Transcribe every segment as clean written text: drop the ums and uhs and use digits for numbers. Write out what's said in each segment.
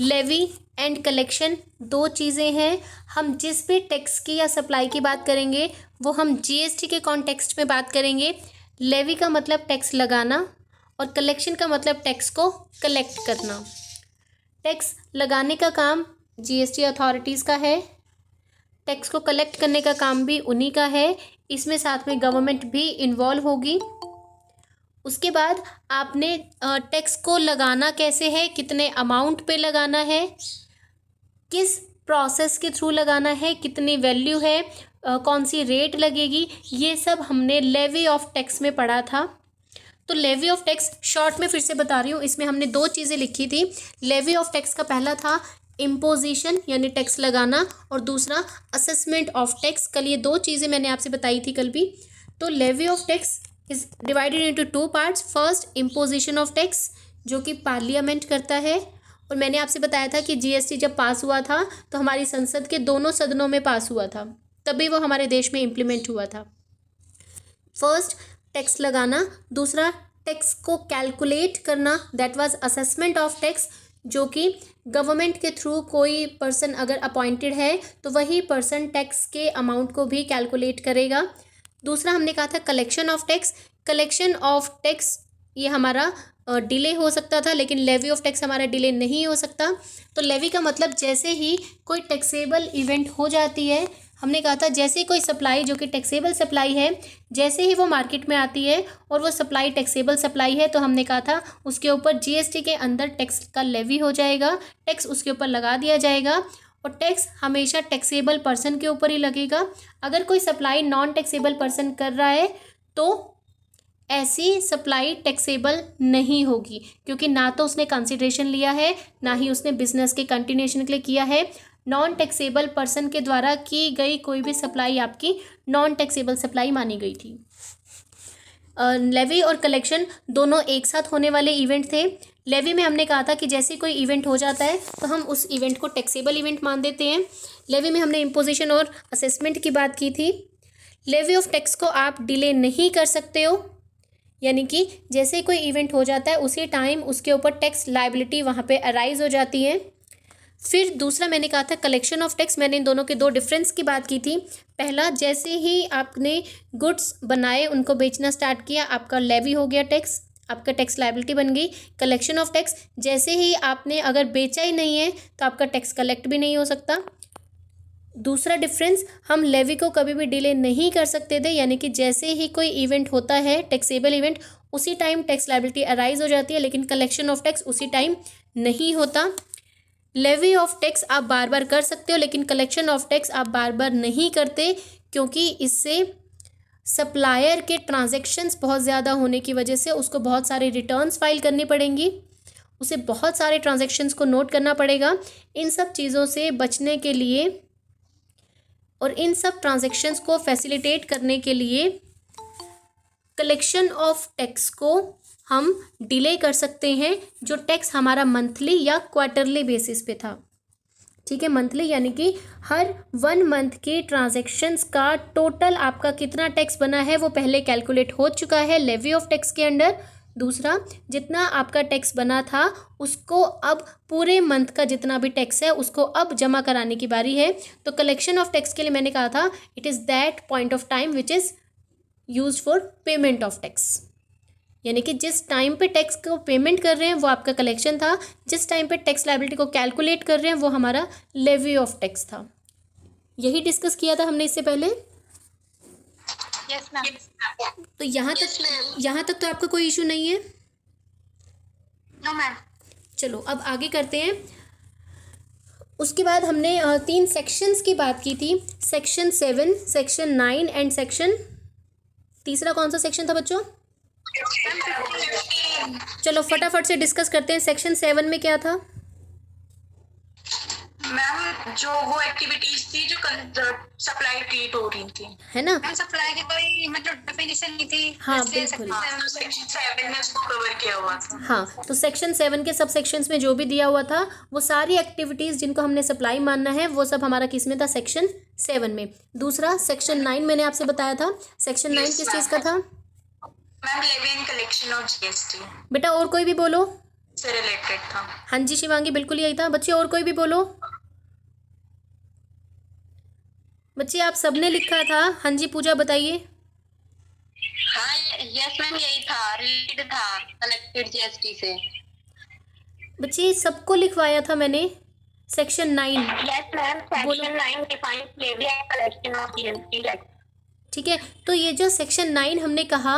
Levy and collection दो चीज़ें हैं। हम जिस भी टैक्स की या सप्लाई की बात करेंगे वो हम जीएसटी के कॉन्टेक्स्ट में बात करेंगे। लेवी का मतलब टैक्स लगाना और कलेक्शन का मतलब टैक्स को कलेक्ट करना। टैक्स लगाने का काम जीएसटी अथॉरिटीज़ का है, टैक्स को कलेक्ट करने का काम भी उन्हीं का है। इसमें साथ में गवर्नमेंट भी इन्वॉल्व होगी। उसके बाद आपने टैक्स को लगाना कैसे है, कितने अमाउंट पे लगाना है, किस प्रोसेस के थ्रू लगाना है, कितनी वैल्यू है, कौन सी रेट लगेगी, ये सब हमने लेवी ऑफ टैक्स में पढ़ा था। तो लेवी ऑफ टैक्स शॉर्ट में फिर से बता रही हूँ, इसमें हमने दो चीज़ें लिखी थी। लेवी ऑफ टैक्स का पहला था इम्पोजिशन यानी टैक्स लगाना, और दूसरा असेसमेंट ऑफ टैक्स। कल ये दो चीज़ें मैंने आपसे बताई थी कल भी। तो levy of tax is divided into two parts. First imposition of tax जो कि पार्लियामेंट करता है, और मैंने आपसे बताया था कि जीएसटी जब पास हुआ था तो हमारी संसद के दोनों सदनों में पास हुआ था, तभी वो हमारे देश में इम्प्लीमेंट हुआ था। फर्स्ट टैक्स लगाना, दूसरा टैक्स को कैलकुलेट करना, that was assessment of tax, जो कि गवर्नमेंट के थ्रू कोई पर्सन अगर अपॉइंटेड है तो वही पर्सन टैक्स के अमाउंट को भी कैलकुलेट करेगा। दूसरा हमने कहा था collection of tax. Collection of tax ये हमारा डिले हो सकता था, लेकिन लेवी ऑफ टैक्स हमारा डिले नहीं हो सकता। तो लेवी का मतलब जैसे ही कोई टैक्सेबल इवेंट हो जाती है, हमने कहा था जैसे ही कोई सप्लाई जो कि टैक्सेबल सप्लाई है, जैसे ही वो मार्केट में आती है और वो सप्लाई टैक्सेबल सप्लाई है, तो हमने कहा था उसके ऊपर जीएसटी के अंदर टैक्स का लेवी हो जाएगा, टैक्स उसके ऊपर लगा दिया जाएगा, और टैक्स हमेशा टैक्सेबल पर्सन के ऊपर ही लगेगा। अगर कोई सप्लाई नॉन टैक्सेबल पर्सन कर रहा है तो ऐसी सप्लाई टैक्सेबल नहीं होगी, क्योंकि ना तो उसने कंसिडरेशन लिया है, ना ही उसने बिजनेस के कंटिन्यूएशन के लिए किया है। नॉन टैक्सेबल पर्सन के द्वारा की गई कोई भी सप्लाई आपकी नॉन टैक्सेबल सप्लाई मानी गई थी। लेवी और कलेक्शन दोनों एक साथ होने वाले इवेंट थे। लेवी में हमने कहा था कि जैसे कोई इवेंट हो जाता है तो हम उस इवेंट को टैक्सेबल इवेंट मान देते हैं। लेवी में हमने इम्पोजिशन और असेसमेंट की बात की थी। लेवी ऑफ टैक्स को आप डिले नहीं कर सकते हो, यानी कि जैसे ही कोई इवेंट हो जाता है उसी टाइम उसके ऊपर टैक्स लायबिलिटी वहाँ पे अराइज हो जाती है। फिर दूसरा मैंने कहा था कलेक्शन ऑफ टैक्स। मैंने इन दोनों के दो डिफरेंस की बात की थी। पहला, जैसे ही आपने गुड्स बनाए उनको बेचना स्टार्ट किया, आपका लेवी हो गया टैक्स, आपका टैक्स लायबिलिटी बन गई। कलेक्शन ऑफ टैक्स, जैसे ही आपने अगर बेचा ही नहीं है तो आपका टैक्स कलेक्ट भी नहीं हो सकता। दूसरा डिफरेंस, हम लेवी को कभी भी डिले नहीं कर सकते थे, यानी कि जैसे ही कोई इवेंट होता है टैक्सेबल इवेंट, उसी टाइम टैक्स लायबिलिटी अराइज हो जाती है, लेकिन कलेक्शन ऑफ टैक्स उसी टाइम नहीं होता। लेवी ऑफ टैक्स आप बार बार कर सकते हो, लेकिन कलेक्शन ऑफ टैक्स आप बार बार नहीं करते, क्योंकि इससे सप्लायर के ट्रांजैक्शंस बहुत ज़्यादा होने की वजह से उसको बहुत सारे रिटर्न्स फाइल करनी पड़ेंगी, उसे बहुत सारे ट्रांजैक्शंस को नोट करना पड़ेगा। इन सब चीज़ों से बचने के लिए और इन सब ट्रांजैक्शंस को फैसिलिटेट करने के लिए कलेक्शन ऑफ टैक्स को हम डिले कर सकते हैं, जो टैक्स हमारा मंथली या क्वार्टरली बेसिस पे था। ठीक है, मंथली यानी कि हर 1 मंथ के ट्रांजैक्शंस का टोटल आपका कितना टैक्स बना है वो पहले कैलकुलेट हो चुका है लेवी ऑफ टैक्स के अंडर। दूसरा, जितना आपका टैक्स बना था उसको अब पूरे मंथ का जितना भी टैक्स है उसको अब जमा कराने की बारी है। तो कलेक्शन ऑफ टैक्स के लिए मैंने कहा था it is that point of time which is use for payment of tax, यानी कि जिस टाइम पे टैक्स को पेमेंट कर रहे हैं वो आपका कलेक्शन था, जिस टाइम पे टैक्स लायबिलिटी को कैलकुलेट कर रहे हैं वो हमारा लेवी ऑफ टैक्स था। यही डिस्कस किया था हमने इससे पहले। Yes ma'am. तो यहाँ तक तो आपका कोई इशू नहीं है? No ma'am. चलो अब आगे करते हैं। उसके बाद हमने 3 सेक्शंस की बात की थी, सेक्शन 7, सेक्शन 9 एंड सेक्शन, तीसरा कौन सा सेक्शन था बच्चों? चलो फटाफट से डिस्कस करते हैं। सेक्शन 7 में क्या था? मैम जो वो एक्टिविटीज थी जो सप्लाई क्रिएट हो रही थी, है ना? मैम सप्लाई की कोई मतलब डेफिनेशन नहीं थी। हाँ इसलिए बिल्कुल। सेक्शन 7 में उसको कवर किया हुआ था। हाँ, तो सेक्शन 7 के सब सेक्शंस में जो भी दिया हुआ था वो सारी एक्टिविटीज़ जिनको हमने सप्लाई मानना है वो सब हमारा किस में था? सेक्शन 7 में। दूसरा सेक्शन 9 मैंने आपसे बताया था। सेक्शन 9 किस चीज़ का था? Ma'am levy and collection of GST. बेटा और कोई भी बोलो। से रिलेटेड था। हाँ जी शिवांगी, बिल्कुल यही था। बच्चे और कोई भी बोलो। बच्चे आप सबने लिखा था। हाँ जी पूजा बताइए। हाँ यस मैम, यही था, रिलेटेड था कलेक्टेड जीएसटी से। बच्चे सबको लिखवाया था मैंने। सेक्शन 9 यस मैम, बोलो। Section 9 defines levy and collection of GST. ठीक है, तो ये जो सेक्शन 9 हमने कहा,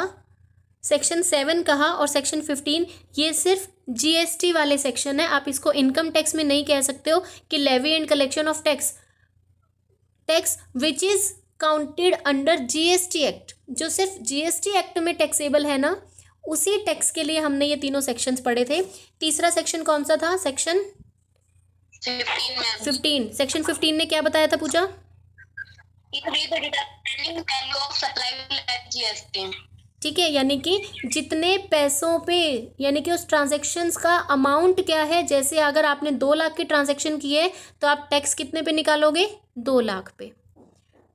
सेक्शन 7 कहा और सेक्शन 15, ये सिर्फ जीएसटी वाले सेक्शन है। आप इसको इनकम टैक्स में नहीं कह सकते हो कि levy and collection of tax which is counted under GST act. जो सिर्फ जीएसटी एक्ट में टैक्सेबल है ना, उसी टैक्स के लिए हमने ये तीनों सेक्शंस पढ़े थे। तीसरा सेक्शन कौन सा था? सेक्शन 15। सेक्शन 15 ने क्या बताया था पूजा? ठीक है, यानी कि जितने पैसों पे, यानी कि उस ट्रांजैक्शंस का अमाउंट क्या है। जैसे अगर आपने 2 लाख की ट्रांजैक्शन की है तो आप टैक्स कितने पे निकालोगे? 2 लाख पे।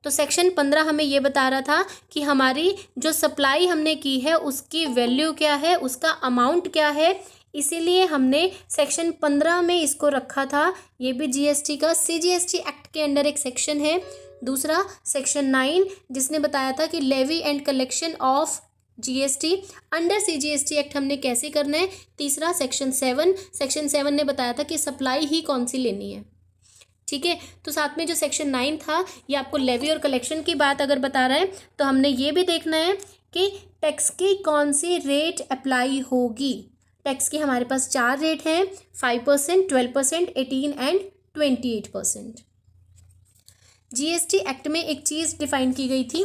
तो सेक्शन 15 हमें ये बता रहा था कि हमारी जो सप्लाई हमने की है उसकी वैल्यू क्या है, उसका अमाउंट क्या है। इसीलिए हमने सेक्शन 15 में इसको रखा था। ये भी जीएसटी का सीजीएसटी एक्ट के अंडर एक सेक्शन है। दूसरा सेक्शन 9 जिसने बताया था कि levy and collection of GST under CGST act हमने कैसे करना है। तीसरा सेक्शन 7 ने बताया था कि सप्लाई ही कौन सी लेनी है। ठीक है, तो साथ में जो सेक्शन 9 था ये आपको लेवी और कलेक्शन की बात अगर बता रहा है, तो हमने ये भी देखना है कि टैक्स की कौन सी रेट अप्लाई होगी। टैक्स की हमारे पास 4 रेट हैं, 5%, 12%, 18 एंड 28%। जीएसटी एक्ट में एक चीज़ डिफाइन की गई थी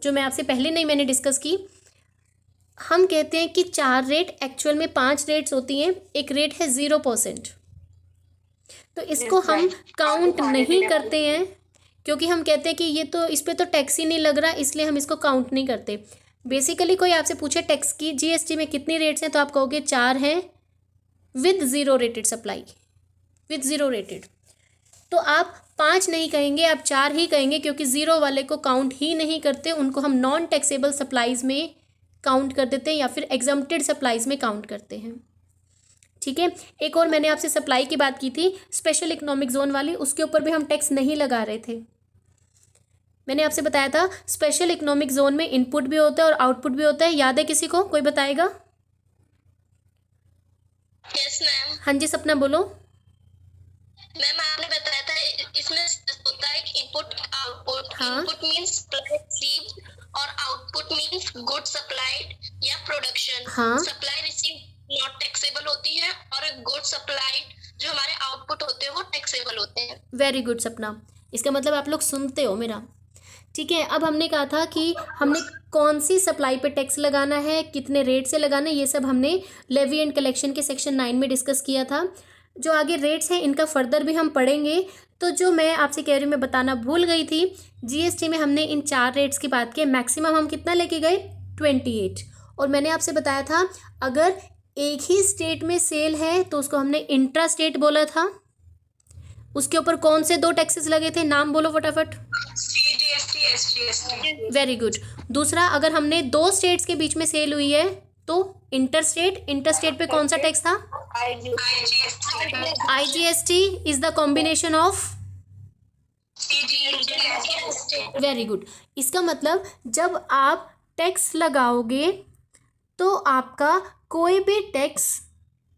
जो मैं आपसे पहले नहीं मैंने डिस्कस की। हम कहते हैं कि 4 रेट, एक्चुअल में 5 रेट्स होती हैं। एक रेट है 0%, तो इसको हम काउंट नहीं करते हैं क्योंकि हम कहते हैं कि ये तो, इस पर तो टैक्स ही नहीं लग रहा, इसलिए हम इसको काउंट नहीं करते। बेसिकली कोई आपसे पूछे टैक्स की जीएसटी में कितनी रेट्स हैं तो आप कहोगे 4 हैं with 0 rated supply, with 0 rated. तो आप 5 नहीं कहेंगे, आप 4 ही कहेंगे क्योंकि 0 वाले को काउंट ही नहीं करते, उनको हम नॉन टैक्सेबल सप्लाईज में काउंट कर देते हैं या फिर एग्जम्प्टेड सप्लाईज में काउंट करते हैं। ठीक है, एक और मैंने आपसे सप्लाई की बात की थी स्पेशल इकोनॉमिक जोन वाली, उसके ऊपर भी हम टैक्स नहीं लगा रहे थे। मैंने आपसे बताया था स्पेशल इकोनॉमिक जोन में इनपुट भी होता है और आउटपुट भी होता है। याद है किसी को? कोई बताएगा? Yes ma'am. हाँ जी सपना बोलो। मैम आपने बताया था इसमें होता है इनपुट आउटपुट। हाँ। इनपुट मींस सप्लाई रिसीव्ड और आउटपुट मींस गुड सप्लाइड या प्रोडक्शन। हाँ। सप्लाई रिसीव्ड नॉट टैक्सेबल होती है और गुड सप्लाइड जो हमारे आउटपुट होते हैं वो टैक्सेबल होते हैं। वेरी गुड सपना, इसका मतलब आप लोग सुनते हो मेरा। ठीक है, अब हमने कहा था कि हमने कौन सी सप्लाई पे टैक्स लगाना है, कितने रेट से लगाना है, ये सब हमने लेवी एंड कलेक्शन के सेक्शन 9 में डिस्कस किया था। जो आगे रेट्स हैं इनका फर्दर भी हम पढ़ेंगे। तो जो मैं आपसे कह रही हूँ, मैं बताना भूल गई थी, जीएसटी में हमने इन 4 रेट्स की बात की। मैक्सिमम हम कितना लेके गए? 28। और मैंने आपसे बताया था अगर एक ही स्टेट में सेल है तो उसको हमने इंट्रा स्टेट बोला था। उसके ऊपर कौन से 2 टैक्सेस लगे थे? नाम बोलो फटाफट। CGST, SGST. Very good. दूसरा, अगर हमने 2 स्टेट्स के बीच में सेल हुई है तो इंटर स्टेट पे कौन सा टैक्स था? IGST is the combination of very good. इसका मतलब जब आप टैक्स लगाओगे तो आपका कोई भी टैक्स,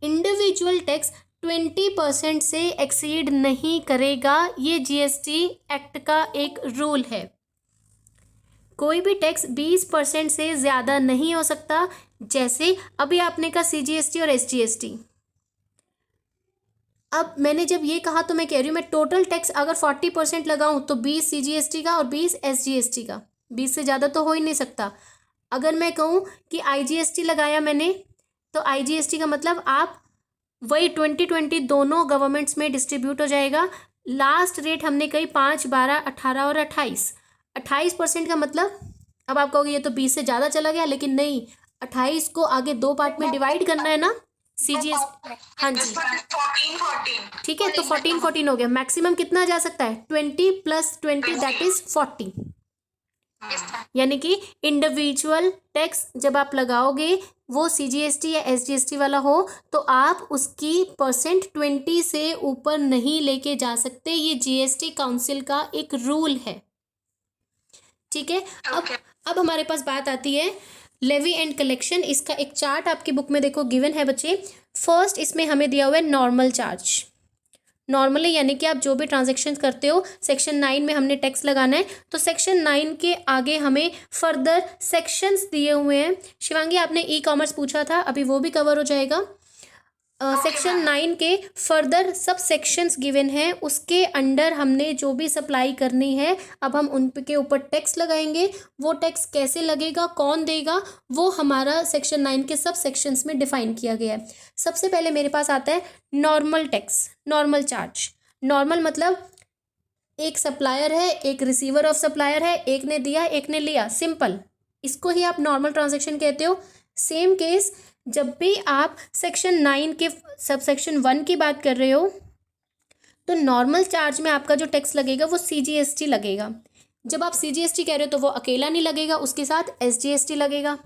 इंडिविजुअल टैक्स 20% से एक्सीड नहीं करेगा। ये जीएसटी एक्ट का एक रूल है। कोई भी टैक्स 20% से ज़्यादा नहीं हो सकता। जैसे अभी आपने कहा सीजीएसटी और एसजीएसटी। अब मैंने जब ये कहा तो मैं कह रही हूँ मैं टोटल टैक्स अगर 40% लगाऊं तो 20 सीजीएसटी का और 20 एसजीएसटी का, 20 से ज़्यादा तो हो ही नहीं सकता। अगर मैं कहूँ कि आईजीएसटी लगाया मैंने, तो आईजीएसटी का मतलब आप वही 2020 दोनों गवर्नमेंट्स में डिस्ट्रीब्यूट हो जाएगा। लास्ट रेट हमने कही 5, 12, 18 और 28% का मतलब, अब आप कहोगे ये तो 20 से ज़्यादा चला गया, लेकिन नहीं, 28 को आगे 2 पार्ट में डिवाइड करना है ना सीजीएस। हाँ जी 14। ठीक है, तो 14 हो गया। मैक्सिमम कितना जा सकता है? 20 + 20 दैट इज 40। यानी कि इंडिविजुअल टैक्स जब आप लगाओगे वो CGST या SGST वाला हो तो आप उसकी %20 से ऊपर नहीं लेके जा सकते। ये GST काउंसिल का एक रूल है, ठीक है। अब हमारे पास बात आती है लेवी एंड कलेक्शन। इसका एक चार्ट आपकी बुक में देखो गिवन है बच्चे। फर्स्ट इसमें हमें दिया हुआ है नॉर्मल चार्ज। नॉर्मली यानी कि आप जो भी ट्रांजेक्शन करते हो सेक्शन 9 में हमने टैक्स लगाना है, तो सेक्शन 9 के आगे हमें फर्दर सेक्शंस दिए हुए हैं। शिवांगी आपने ई-कॉमर्स पूछा था, अभी वो भी कवर हो जाएगा। सेक्शन 9 के फर्दर सब सेक्शंस गिवन हैं, उसके अंडर हमने जो भी सप्लाई करनी है अब हम उनके ऊपर टैक्स लगाएंगे। वो टैक्स कैसे लगेगा, कौन देगा, वो हमारा सेक्शन 9 के सब सेक्शंस में डिफाइन किया गया है। सबसे पहले मेरे पास आता है normal tax, normal charge. Normal मतलब एक सप्लायर है, एक रिसीवर ऑफ सप्लायर है, एक ने दिया एक ने लिया, सिंपल, इसको ही आप नॉर्मल ट्रांजेक्शन कहते हो। सेम केस जब भी आप सेक्शन 9 के सब सेक्शन 1 की बात कर रहे हो तो नॉर्मल चार्ज में आपका जो टैक्स लगेगा वो CGST लगेगा। जब आप CGST कह रहे हो तो वो अकेला नहीं लगेगा, उसके साथ SGST लगेगा,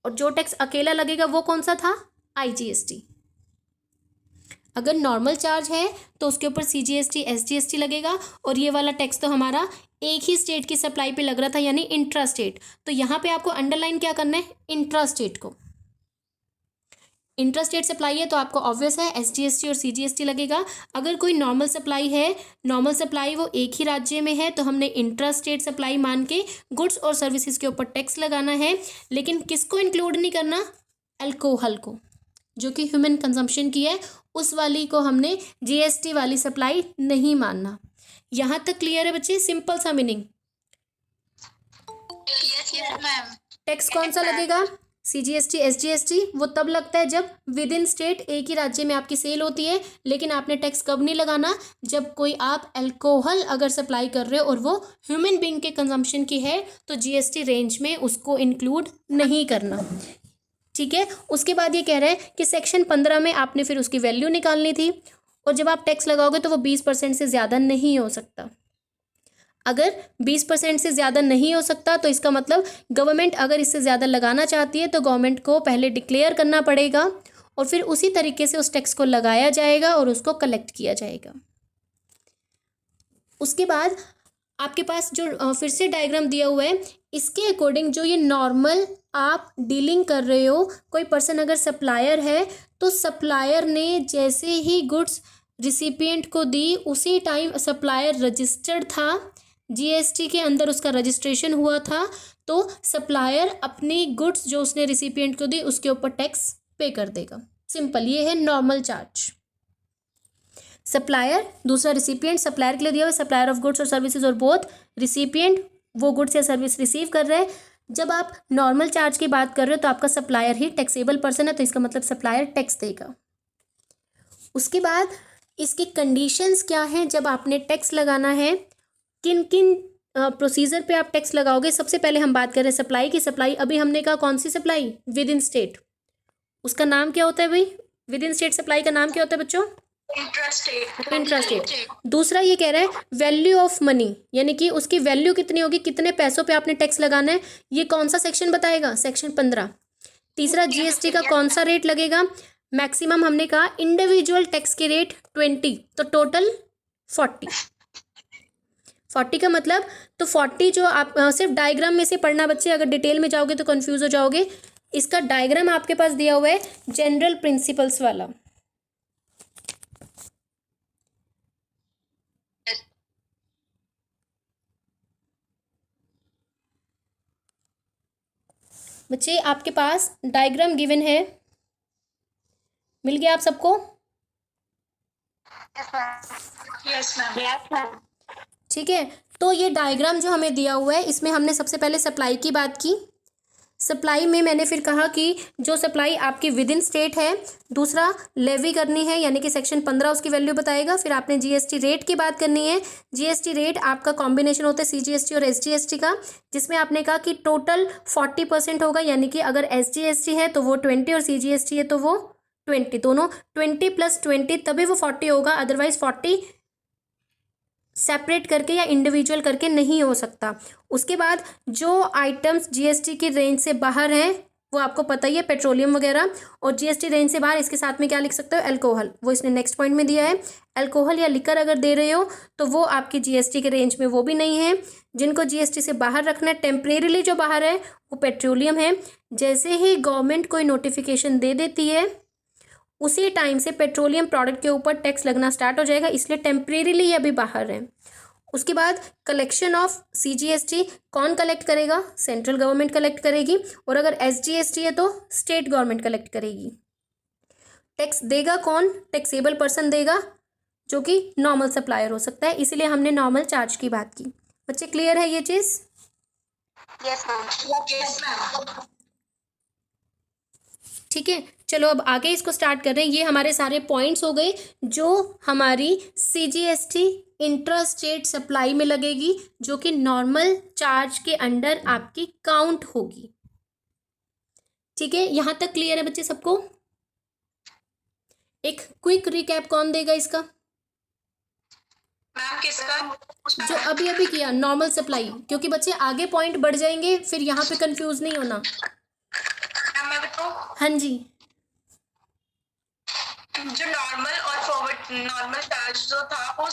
और जो टैक्स अकेला लगेगा वो कौन सा था, IGST। अगर नॉर्मल चार्ज है तो उसके ऊपर CGST SGST लगेगा, और ये वाला टैक्स तो हमारा एक ही स्टेट की सप्लाई पे लग रहा था यानी इंट्रा स्टेट, तो यहाँ पे आपको अंडरलाइन क्या करना है, इंट्रा स्टेट को। इंट्रा स्टेट सप्लाई है तो आपको ऑब्वियस है SGST और CGST लगेगा। अगर कोई नॉर्मल सप्लाई है, नॉर्मल सप्लाई वो एक ही राज्य में है, तो हमने इंट्रा स्टेट सप्लाई मान के गुड्स और सर्विसेज के ऊपर टैक्स लगाना है। लेकिन किसको इंक्लूड नहीं करना, अल्कोहल को, जो कि ह्यूमन कंजम्पशन की है, उस वाली को हमने GST वाली सप्लाई नहीं मानना। यहाँ तक क्लियर है बच्चे, सिंपल सा मीनिंग। टैक्स कौन सा लगेगा, CGST SGST वो तब लगता है जब विद इन स्टेट एक ही राज्य में आपकी सेल होती है। लेकिन आपने टैक्स कब नहीं लगाना, जब कोई आप अल्कोहल अगर सप्लाई कर रहे हो और वो ह्यूमन बीइंग के कंजम्पशन की है तो GST रेंज में उसको इंक्लूड नहीं करना, ठीक है। उसके बाद ये कह रहा है कि सेक्शन 15 में आपने फिर उसकी वैल्यू निकालनी थी, और जब आप टैक्स लगाओगे तो वो 20% से ज़्यादा नहीं हो सकता। अगर 20% से ज़्यादा नहीं हो सकता तो इसका मतलब गवर्नमेंट अगर इससे ज़्यादा लगाना चाहती है तो गवर्नमेंट को पहले डिक्लेयर करना पड़ेगा, और फिर उसी तरीके से उस टैक्स को लगाया जाएगा और उसको कलेक्ट किया जाएगा। उसके बाद आपके पास जो फिर से डायग्राम दिया हुआ है, इसके अकॉर्डिंग जो ये नॉर्मल आप डीलिंग कर रहे हो, कोई पर्सन अगर सप्लायर है तो सप्लायर ने जैसे ही गुड्स रिसिपिएंट को दी उसी टाइम सप्लायर रजिस्टर्ड था, GST के अंदर उसका रजिस्ट्रेशन हुआ था, तो सप्लायर अपनी गुड्स जो उसने रिसिपिएंट को दी उसके ऊपर टैक्स पे कर देगा। सिंपल, ये है नॉर्मल चार्ज। सप्लायर, दूसरा रिसिपिएंट, सप्लायर के लिए दिया हुआ सप्लायर ऑफ गुड्स और सर्विसेज, और बोथ रिसिपिएंट वो गुड्स या सर्विस रिसीव कर रहे हैं। जब आप नॉर्मल चार्ज की बात कर रहे हो तो आपका सप्लायर ही टैक्सेबल पर्सन है, तो इसका मतलब सप्लायर टैक्स देगा। उसके बाद इसकी कंडीशंस क्या हैं जब आपने टैक्स लगाना है, किन किन प्रोसीजर पे आप टैक्स लगाओगे। सबसे पहले हम बात कर रहे हैं सप्लाई की। सप्लाई अभी हमने कहा कौन C supply, with in state, उसका नाम क्या होता है भाई, विद इन स्टेट सप्लाई का नाम क्या होता है बच्चों, इंट्रास्टेट। दूसरा ये कह रहा है वैल्यू ऑफ मनी, यानी कि उसकी वैल्यू कितनी होगी, कितने पैसों पे आपने टैक्स लगाना है, ये कौन सा सेक्शन बताएगा, सेक्शन 15। तीसरा GST का कौन सा रेट लगेगा, मैक्सिमम हमने कहा इंडिविजुअल टैक्स के रेट 20, तो टोटल 40 का मतलब, तो 40 जो आप सिर्फ डायग्राम में से पढ़ना बच्चे, अगर डिटेल में जाओगे तो कंफ्यूज हो जाओगे। इसका डायग्राम आपके पास दिया हुआ है जनरल प्रिंसिपल्स वाला। बच्चे आपके पास डायग्राम गिवन है, मिल गया आप सबको, यस मैम। ठीक है। तो ये डायग्राम जो हमें दिया हुआ है इसमें हमने सबसे पहले सप्लाई की बात की। सप्लाई में मैंने फिर कहा कि जो सप्लाई आपकी विद इन स्टेट है, दूसरा लेवी करनी है यानी कि सेक्शन 15 उसकी वैल्यू बताएगा। फिर आपने GST रेट की बात करनी है। GST रेट आपका कॉम्बिनेशन होता है CGST और SGST का, जिसमें आपने कहा कि टोटल 40% होगा, यानी कि अगर SGST है तो वो 20 और CGST है तो वो 20, दोनों 20 + 20 तभी वो 40 होगा, अदरवाइज 40 सेपरेट करके या इंडिविजुअल करके नहीं हो सकता। उसके बाद जो आइटम्स जीएसटी की रेंज से बाहर हैं वो आपको पता ही है, पेट्रोलियम वगैरह, और जीएसटी रेंज से बाहर इसके साथ में क्या लिख सकते हो, अल्कोहल, वो इसने नेक्स्ट पॉइंट में दिया है। अल्कोहल या लिकर अगर दे रहे हो तो वो आपकी जीएसटी के रेंज में वो भी नहीं है। जिनको जीएसटी से बाहर रखना है, टेम्परेरीली जो बाहर है, वो पेट्रोलियम है। जैसे ही गवर्नमेंट कोई नोटिफिकेशन दे देती है उसी टाइम से पेट्रोलियम प्रोडक्ट के ऊपर टैक्स लगना स्टार्ट हो जाएगा, इसलिए टेम्परेरीली अभी बाहर है। उसके बाद कलेक्शन ऑफ सीजीएसटी कौन कलेक्ट करेगा, सेंट्रल गवर्नमेंट कलेक्ट करेगी, और अगर एसजीएसटी है तो स्टेट गवर्नमेंट कलेक्ट करेगी। टैक्स देगा कौन, टैक्सेबल पर्सन देगा, जो कि नॉर्मल सप्लायर हो सकता है, इसीलिए हमने नॉर्मल चार्ज की बात की। बच्चे क्लियर है ये चीज़? Yes ma'am. ठीक है, चलो अब आगे इसको स्टार्ट कर रहे हैं। ये हमारे सारे पॉइंट्स हो गए जो हमारी सीजीएसटी इंट्रा स्टेट सप्लाई में लगेगी, जो कि नॉर्मल चार्ज के अंडर आपकी काउंट होगी। ठीक है, यहाँ तक क्लियर है बच्चे सबको? एक क्विक रिकैप कौन देगा इसका? मैम किसका? जो अभी अभी किया, नॉर्मल सप्लाई, क्योंकि बच्चे आगे पॉइंट बढ़ जाएंगे, फिर यहाँ पे कंफ्यूज नहीं होना। मैम मैं बताऊं? हाँ जी। जो नॉर्मल और फॉरवर्ड नॉर्मल चार्ज जो था वो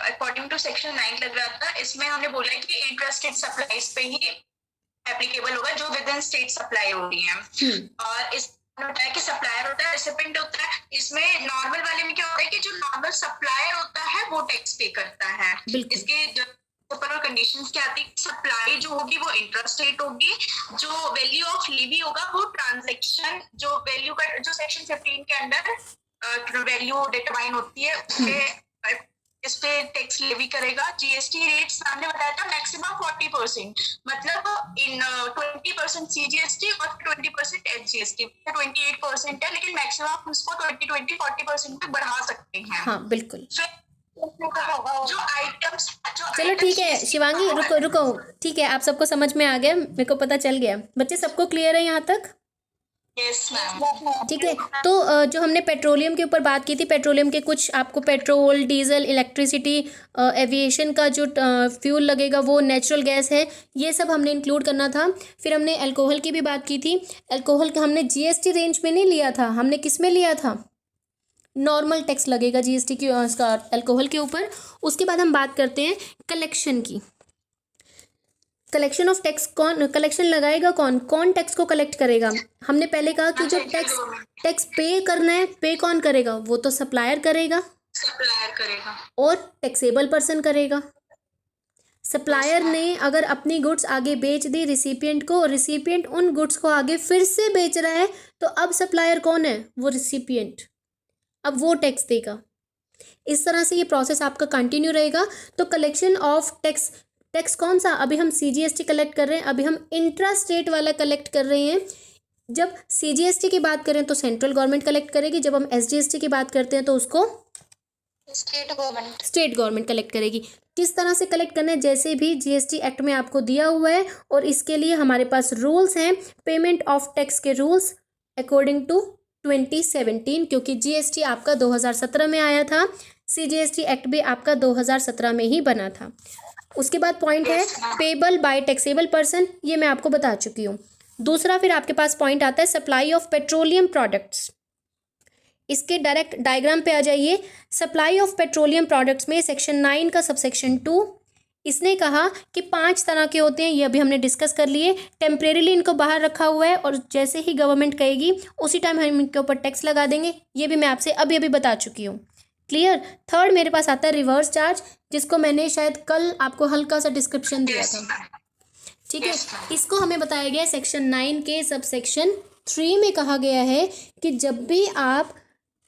अकॉर्डिंग टू सेक्शन 9 लग रहा था। इसमें हमने बोला है कि इंट्रास्टेट सप्लाईज पे ही एप्लीकेबल होगा जो विद इन स्टेट सप्लाई हो रही है। और इस होता है कि सप्लायर होता है, रेसिपिएंट होता है। इसमें नॉर्मल वाले में क्या होता है कि जो नॉर्मल सप्लायर होता है वो टैक्स पे करता है। इसके जो कंडीशंस क्या आती है, सप्लाई जो होगी वो इंट्रास्टेट होगी, जो वैल्यू ऑफ लीवी होगा वो ट्रांजैक्शन, जो वैल्यू का जो सेक्शन 15 के अंडर वैल्यू डिटरमाइन होती है उसके इस पे टैक्स लेवी करेगा। जीएसटी रेट सामने बताया था मैक्सिमम 40%, मतलब इन 20% सीजीएसटी और 20% एचजीएसटी, 28% है, लेकिन मैक्सिमम आप उसको 20-40% तक बढ़ा सकते हैं। हाँ बिल्कुल। जो आइटम्स चलो ठीक है शिवांगी, रुको, ठीक है, आप सबको समझ में आ गया, मेरे को पता चल गया। बच्चे सबको क्लियर है यहाँ तक? Yes ma'am. ठीक है, तो जो हमने पेट्रोलियम के ऊपर बात की थी, पेट्रोलियम के कुछ आपको पेट्रोल, डीजल, इलेक्ट्रिसिटी, एविएशन का जो फ्यूल लगेगा वो नेचुरल गैस है, ये सब हमने इंक्लूड करना था। फिर हमने अल्कोहल की भी बात की थी। अल्कोहल का हमने जीएसटी रेंज में नहीं लिया था, हमने किस में लिया था, नॉर्मल टैक्स लगेगा जीएसटी की उसका अल्कोहल के ऊपर। उसके बाद हम बात करते हैं कलेक्शन की। कलेक्शन ऑफ टैक्स कौन कलेक्शन लगाएगा, कौन टैक्स को कलेक्ट करेगा? हमने पहले कहा कि जो टैक्स पे करना है, पे कौन करेगा, वो तो सप्लायर करेगा और टैक्सेबल पर्सन करेगा। सप्लायर ने अगर अपनी गुड्स आगे बेच दी रिसिपिएंट को, रिसिपिएंट उन गुड्स को आगे फिर से बेच रहा है, तो अब सप्लायर कौन है, वो रिसिपिएंट, अब वो टैक्स देगा। इस तरह से ये प्रोसेस आपका कंटिन्यू रहेगा। तो कलेक्शन ऑफ टैक्स कौन सा, अभी हम सीजीएसटी कलेक्ट कर रहे हैं, अभी हम इंट्रा स्टेट वाला कलेक्ट कर रहे हैं। जब सीजीएसटी की बात करें तो सेंट्रल गवर्नमेंट कलेक्ट करेगी, जब हम एसजीएसटी की बात करते हैं तो उसको स्टेट गवर्नमेंट कलेक्ट करेगी। किस तरह से कलेक्ट करना है, जैसे भी जीएसटी एक्ट में आपको दिया हुआ है, और इसके लिए हमारे पास रूल्स हैं, पेमेंट ऑफ टैक्स के रूल्स अकॉर्डिंग टू 2017, क्योंकि जीएसटी आपका 2017 में आया था, सीजीएसटी एक्ट भी आपका 2017 में ही बना था। उसके बाद पॉइंट है पेबल बाय टैक्सेबल पर्सन, ये मैं आपको बता चुकी हूँ। दूसरा फिर आपके पास पॉइंट आता है सप्लाई ऑफ पेट्रोलियम प्रोडक्ट्स। इसके डायरेक्ट डायग्राम पे आ जाइए। सप्लाई ऑफ पेट्रोलियम प्रोडक्ट्स में सेक्शन 9 का सबसेक्शन 2, इसने कहा कि 5 तरह के होते हैं, ये अभी हमने डिस्कस कर लिए। टेम्परेरीली इनको बाहर रखा हुआ है, और जैसे ही गवर्नमेंट कहेगी उसी टाइम हम इनके ऊपर टैक्स लगा देंगे, ये भी मैं आपसे अभी अभी बता चुकी हूँ। क्लियर? थर्ड मेरे पास आता है रिवर्स चार्ज, जिसको मैंने शायद कल आपको हल्का सा डिस्क्रिप्शन दिया था। ठीक है, इसको हमें बताया गया सेक्शन 9 के सबसेक्शन 3 में कहा गया है कि जब भी आप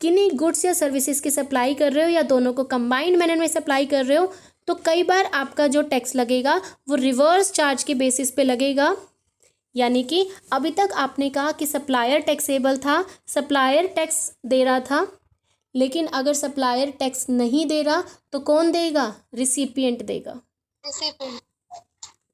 किन्हीं गुड्स या सर्विसेज की सप्लाई कर रहे हो या दोनों को कंबाइंड मैनर में सप्लाई कर रहे हो, तो कई बार आपका जो टैक्स लगेगा वो रिवर्स चार्ज के बेसिस पे लगेगा। यानी कि अभी तक आपने कहा कि सप्लायर टैक्सेबल था, सप्लायर टैक्स दे रहा था, लेकिन अगर सप्लायर टैक्स नहीं दे रहा तो कौन देगा, रिसिपिएंट देगा।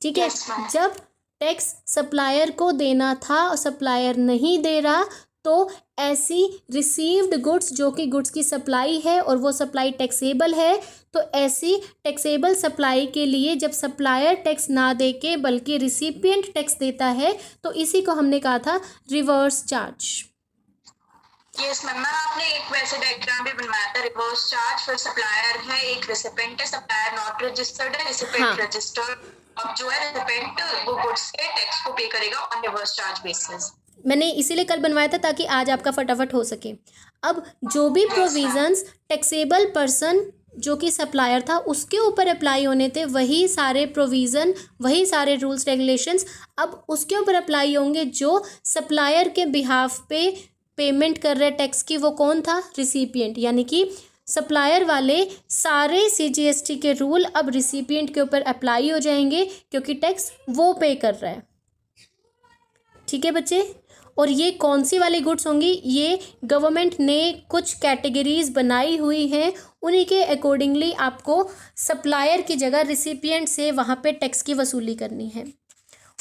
ठीक है, जब टैक्स सप्लायर को देना था और सप्लायर नहीं दे रहा, तो ऐसी रिसीव्ड गुड्स जो कि गुड्स की सप्लाई है और वो सप्लाई टैक्सेबल है, तो ऐसी टैक्सेबल सप्लाई के लिए जब सप्लायर टैक्स ना दे के बल्कि रिसिपिएंट टैक्स देता है, तो इसी को हमने कहा था रिवर्स चार्ज। यस मैम, आपने एक वैसे डायग्राम भी बनवाया था, रिवर्स चार्ज, फिर सप्लायर है, एक रेसिपिएंट है, सप्लायर नॉट रजिस्टर्ड है, रेसिपिएंट रजिस्टर्ड। अब जो है रेसिपिएंट वो गुड्स के टैक्स को पे करेगा ऑन रिवर्स चार्ज बेसिस। मैंने इसीलिए कल बनवाया था ताकि आज आपका फटाफट हो सके। अब जो भी प्रोविजंस टैक्सेबल पर्सन जो कि सप्लायर था उसके ऊपर अप्लाई होने थे, वही सारे प्रोविज़न, वही सारे रूल्स रेगुलेशंस अब उसके ऊपर अप्लाई होंगे जो सप्लायर के बिहाफ पे पेमेंट कर रहे टैक्स की। वो कौन था? रिसिपिएंट। यानी कि सप्लायर वाले सारे CGST के रूल अब रिसिपिएंट के ऊपर अप्लाई हो जाएंगे क्योंकि टैक्स वो पे कर रहा है। ठीक है बच्चे? और ये कौन सी वाली गुड्स होंगी? ये गवर्नमेंट ने कुछ कैटेगरीज बनाई हुई हैं, उन्हीं के अकॉर्डिंगली आपको सप्लायर की जगह रिसिपिएंट से वहाँ पे टैक्स की वसूली करनी है।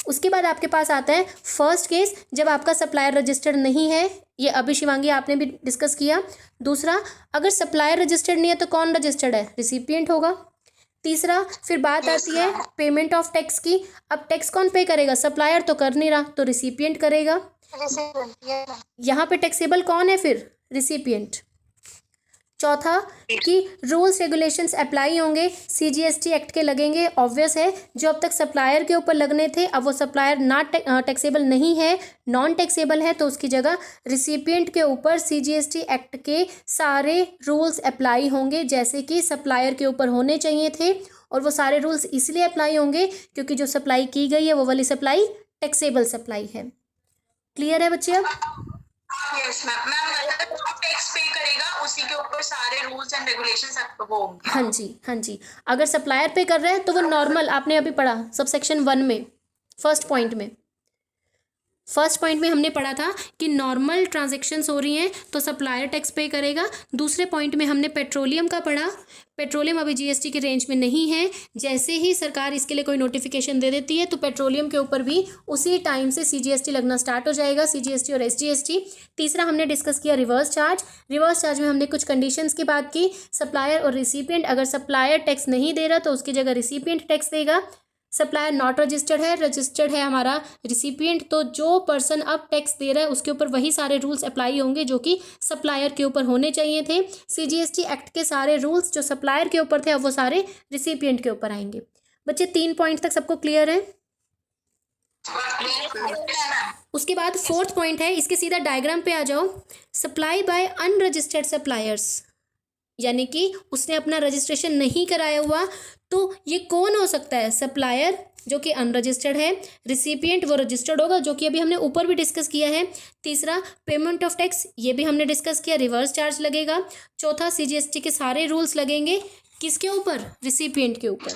उसके बाद आपके पास आता है फर्स्ट केस, जब आपका सप्लायर रजिस्टर्ड नहीं है। ये अभी शिवांगी आपने भी डिस्कस किया। दूसरा, अगर सप्लायर रजिस्टर्ड नहीं है तो कौन रजिस्टर्ड है? रिसिपिएंट होगा। तीसरा, फिर बात आती है पेमेंट ऑफ टैक्स की। अब टैक्स कौन पे करेगा? सप्लायर तो कर नहीं रहा, तो रिसिपिएंट करेगा। यहाँ पे टैक्सेबल कौन है फिर? रिसिपिएंट। चौथा कि रूल्स रेगुलेशंस अप्लाई होंगे, CGST एक्ट के लगेंगे। ऑब्वियस है, जो अब तक सप्लायर के ऊपर लगने थे अब वो सप्लायर ना टैक्सेबल नहीं है, नॉन टैक्सेबल है, तो उसकी जगह रिसिपिएंट के ऊपर CGST एक्ट के सारे रूल्स अप्लाई होंगे जैसे कि सप्लायर के ऊपर होने चाहिए थे। और वो सारे रूल्स इसलिए अप्लाई होंगे क्योंकि जो सप्लाई की गई है वो वाली सप्लाई टैक्सेबल सप्लाई है। क्लियर है बच्चे? अब यस मैम, मतलब जो टैक्स पे करेगा उसी के ऊपर सारे रूल्स एंड रेगुलेशंस वो होंगे। हाँ जी, हाँ जी। अगर सप्लायर पे कर रहा है तो वो नॉर्मल, आपने अभी पढ़ा सबसेक्शन 1 में फर्स्ट पॉइंट में हमने पढ़ा था कि नॉर्मल ट्रांजैक्शंस हो रही हैं तो सप्लायर टैक्स पे करेगा। दूसरे पॉइंट में हमने पेट्रोलियम का पढ़ा। पेट्रोलियम अभी GST के रेंज में नहीं है, जैसे ही सरकार इसके लिए कोई नोटिफिकेशन दे देती है तो पेट्रोलियम के ऊपर भी उसी टाइम से CGST लगना स्टार्ट हो जाएगा, CGST और SGST। तीसरा हमने डिस्कस किया रिवर्स चार्ज। रिवर्स चार्ज में हमने कुछ कंडीशंस की बात की, सप्लायर और रिसिपिएंट। अगर सप्लायर टैक्स नहीं दे रहा तो उसकी जगह रिसिपिएंट टैक्स देगा। सप्लायर नॉट रजिस्टर्ड है, रजिस्टर्ड है हमारा रिसिपिएंट, तो जो पर्सन अब टैक्स दे रहा है उसके ऊपर वही सारे रूल्स अप्लाई होंगे जो कि सप्लायर के ऊपर होने चाहिए थे। CGST एक्ट के सारे रूल्स जो सप्लायर के ऊपर थे अब वो सारे रिसिपिएंट के ऊपर आएंगे। बच्चे 3 पॉइंट तक सबको क्लियर है? उसके बाद फोर्थ पॉइंट है, इसके सीधा डायग्राम पे आ जाओ। सप्लाई बाय अनरजिस्टर्ड सप्लायर्स, यानी कि उसने अपना रजिस्ट्रेशन नहीं कराया हुआ, तो ये कौन हो सकता है? सप्लायर जो कि अनरजिस्टर्ड है, रिसिपिएंट वो रजिस्टर्ड होगा जो कि अभी हमने ऊपर भी डिस्कस किया है। तीसरा, पेमेंट ऑफ टैक्स, ये भी हमने डिस्कस किया, रिवर्स चार्ज लगेगा। चौथा, CGST के सारे रूल्स लगेंगे किसके ऊपर? रिसिपिएंट के ऊपर।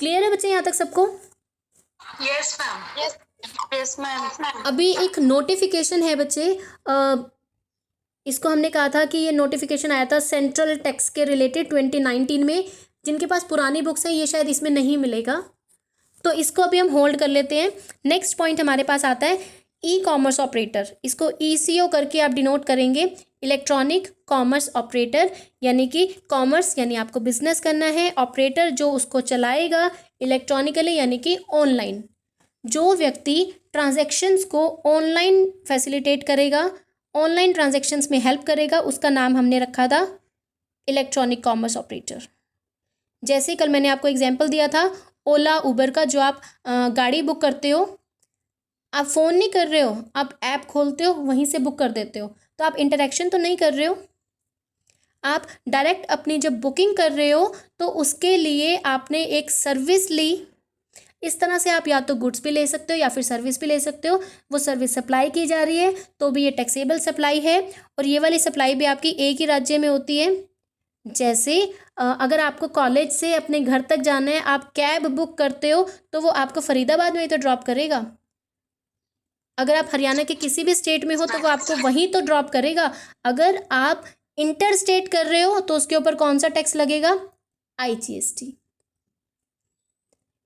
क्लियर है बच्चे यहाँ तक सबको? Yes ma'am, yes ma'am. अभी एक नोटिफिकेशन है बच्चे, इसको हमने कहा था कि ये नोटिफिकेशन आया था सेंट्रल टैक्स के रिलेटेड 2019 में। जिनके पास पुरानी बुक्स हैं ये शायद इसमें नहीं मिलेगा, तो इसको अभी हम होल्ड कर लेते हैं। नेक्स्ट पॉइंट हमारे पास आता है ई-कॉमर्स ऑपरेटर। इसको ECO करके आप डिनोट करेंगे, इलेक्ट्रॉनिक कॉमर्स ऑपरेटर। यानी कि कॉमर्स यानी आपको बिजनेस करना है, ऑपरेटर जो उसको चलाएगा इलेक्ट्रॉनिकली यानी कि ऑनलाइन। जो व्यक्ति ट्रांजैक्शंस को ऑनलाइन फैसिलिटेट करेगा, ऑनलाइन ट्रांजैक्शंस में हेल्प करेगा, उसका नाम हमने रखा था इलेक्ट्रॉनिक कॉमर्स ऑपरेटर। जैसे कल मैंने आपको एग्जांपल दिया था ओला उबर का, जो आप गाड़ी बुक करते हो, आप फ़ोन नहीं कर रहे हो, आप ऐप खोलते हो वहीं से बुक कर देते हो, तो आप इंटरेक्शन तो नहीं कर रहे हो। आप डायरेक्ट अपनी जब बुकिंग कर रहे हो तो उसके लिए आपने एक सर्विस ली। इस तरह से आप या तो गुड्स भी ले सकते हो या फिर सर्विस भी ले सकते हो। वो सर्विस सप्लाई की जा रही है तो भी ये टैक्सेबल सप्लाई है। और ये वाली सप्लाई भी आपकी एक ही राज्य में होती है। जैसे अगर आपको कॉलेज से अपने घर तक जाना है, आप कैब बुक करते हो तो वो आपको फरीदाबाद में ही तो ड्रॉप करेगा। अगर आप हरियाणा के किसी भी स्टेट में हो तो वो आपको वहीं तो ड्रॉप करेगा। अगर आप इंटर स्टेट कर रहे हो तो उसके ऊपर कौन सा टैक्स लगेगा? IGST,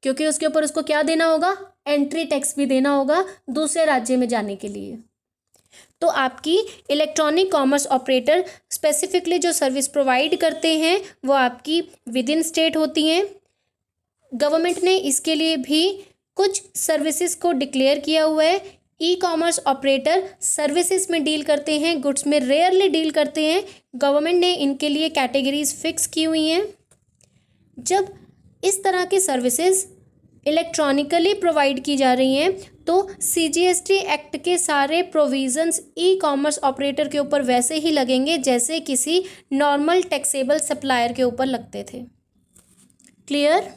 क्योंकि उसके ऊपर उसको क्या देना होगा? एंट्री टैक्स भी देना होगा दूसरे राज्य में जाने के लिए। तो आपकी इलेक्ट्रॉनिक कॉमर्स ऑपरेटर स्पेसिफिकली जो सर्विस प्रोवाइड करते हैं वो आपकी विद इन स्टेट होती हैं। गवर्नमेंट ने इसके लिए भी कुछ सर्विसेज को डिक्लेयर किया हुआ है। ई कॉमर्स ऑपरेटर सर्विसेज में डील करते हैं, गुड्स में रेयरली डील करते हैं। गवर्नमेंट ने इनके लिए कैटेगरीज फिक्स की हुई हैं। जब इस तरह की सर्विसेज इलेक्ट्रॉनिकली प्रोवाइड की जा रही हैं तो CGST एक्ट के सारे प्रोविजंस ई कॉमर्स ऑपरेटर के ऊपर वैसे ही लगेंगे जैसे किसी नॉर्मल टैक्सेबल सप्लायर के ऊपर लगते थे। क्लियर?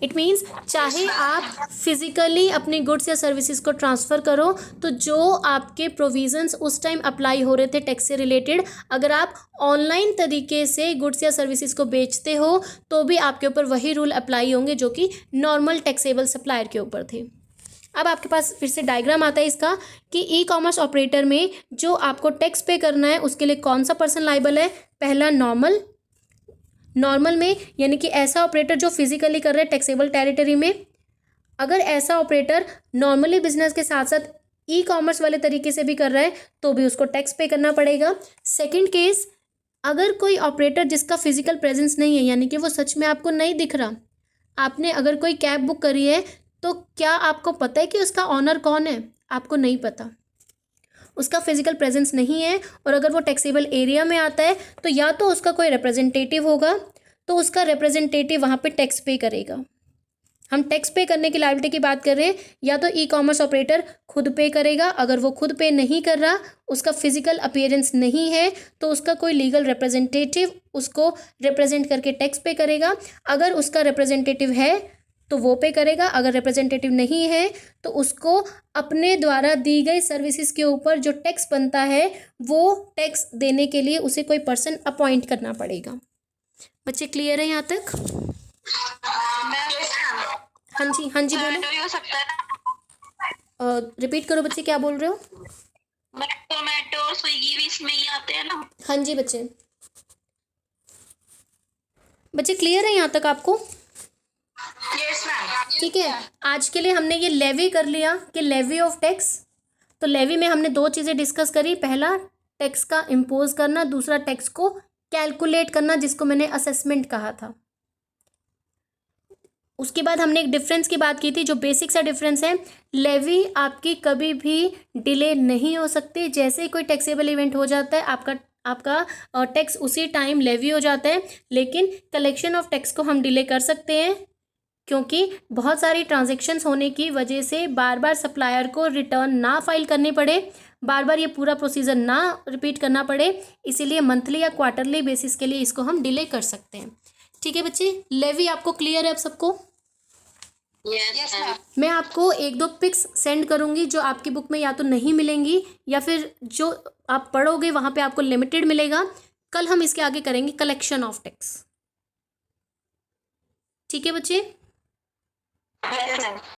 इट मीन्स चाहे आप फिजिकली अपने गुड्स या सर्विसेज को ट्रांसफ़र करो तो जो आपके प्रोविजंस उस टाइम अप्लाई हो रहे थे टैक्स से रिलेटेड, अगर आप ऑनलाइन तरीके से गुड्स या सर्विसेज को बेचते हो तो भी आपके ऊपर वही रूल अप्लाई होंगे जो कि नॉर्मल टैक्सेबल सप्लायर के ऊपर थे। अब आपके पास फिर से डायग्राम आता है इसका कि ई कॉमर्स ऑपरेटर में जो आपको टैक्स पे करना है उसके लिए कौन सा पर्सन लाइबल है। पहला नॉर्मल में यानी कि ऐसा ऑपरेटर जो फिजिकली कर रहा है टैक्सेबल टेरिटरी में। अगर ऐसा ऑपरेटर नॉर्मली बिजनेस के साथ साथ ई कॉमर्स वाले तरीके से भी कर रहा है तो भी उसको टैक्स पे करना पड़ेगा। सेकंड केस, अगर कोई ऑपरेटर जिसका फिजिकल प्रेजेंस नहीं है यानी कि वो सच में आपको नहीं दिख रहा, आपने अगर कोई कैब बुक करी है तो क्या आपको पता है कि उसका ऑनर कौन है? आपको नहीं पता, उसका फिजिकल प्रेजेंस नहीं है। और अगर वो टैक्सेबल एरिया में आता है तो या तो उसका कोई रिप्रेजेंटेटिव होगा तो उसका रिप्रेजेंटेटिव वहाँ पे टैक्स पे करेगा। हम टैक्स पे करने की लायबिलिटी की बात कर रहे हैं, या तो ई कॉमर्स ऑपरेटर खुद पे करेगा। अगर वो खुद पे नहीं कर रहा, उसका फिजिकल अपीयरेंस नहीं है तो उसका कोई लीगल रिप्रेजेंटेटिव उसको रिप्रेजेंट करके टैक्स पे करेगा। अगर उसका रिप्रेजेंटेटिव है तो वो पे करेगा, अगर रिप्रेजेंटेटिव नहीं है तो उसको अपने द्वारा दी गई सर्विसेज के ऊपर जो टैक्स बनता है वो टैक्स देने के लिए उसे कोई पर्सन अपॉइंट करना पड़ेगा। बच्चे क्लियर है यहाँ तक? हाँ जी बोलो। हो सकता है ना? रिपीट करो बच्चे, क्या बोल रहे हो? टोमेटो और स्विगी भी इसमें ही आते हैं ना? हाँ जी बच्चे क्लियर है यहाँ तक आपको? Yes ma'am. ठीक है, आज के लिए हमने ये लेवी कर लिया कि लेवी ऑफ टैक्स। तो लेवी में हमने दो चीज़ें डिस्कस करी, पहला टैक्स का इम्पोज करना, दूसरा टैक्स को कैलकुलेट करना जिसको मैंने असेसमेंट कहा था। उसके बाद हमने एक डिफरेंस की बात की थी, जो बेसिक सा डिफरेंस है। लेवी आपकी कभी भी डिले नहीं हो सकती। जैसे ही कोई टैक्सेबल इवेंट हो जाता है आपका टैक्स उसी टाइम लेवी हो जाता है। लेकिन कलेक्शन ऑफ टैक्स को हम डिले कर सकते हैं क्योंकि बहुत सारी ट्रांजैक्शंस होने की वजह से बार बार सप्लायर को रिटर्न ना फाइल करने पड़े, बार बार ये पूरा प्रोसीजर ना रिपीट करना पड़े, इसीलिए मंथली या क्वार्टरली बेसिस के लिए इसको हम डिले कर सकते हैं। ठीक है बच्चे, लेवी आपको क्लियर है अब सबको? Yes ma'am. मैं आपको एक दो पिक्स सेंड करूंगी जो आपकी बुक में या तो नहीं मिलेंगी या फिर जो आप पढ़ोगे वहाँ पे आपको लिमिटेड मिलेगा। कल हम इसके आगे करेंगे कलेक्शन ऑफ टैक्स। ठीक है बच्चे? Yes ma'am.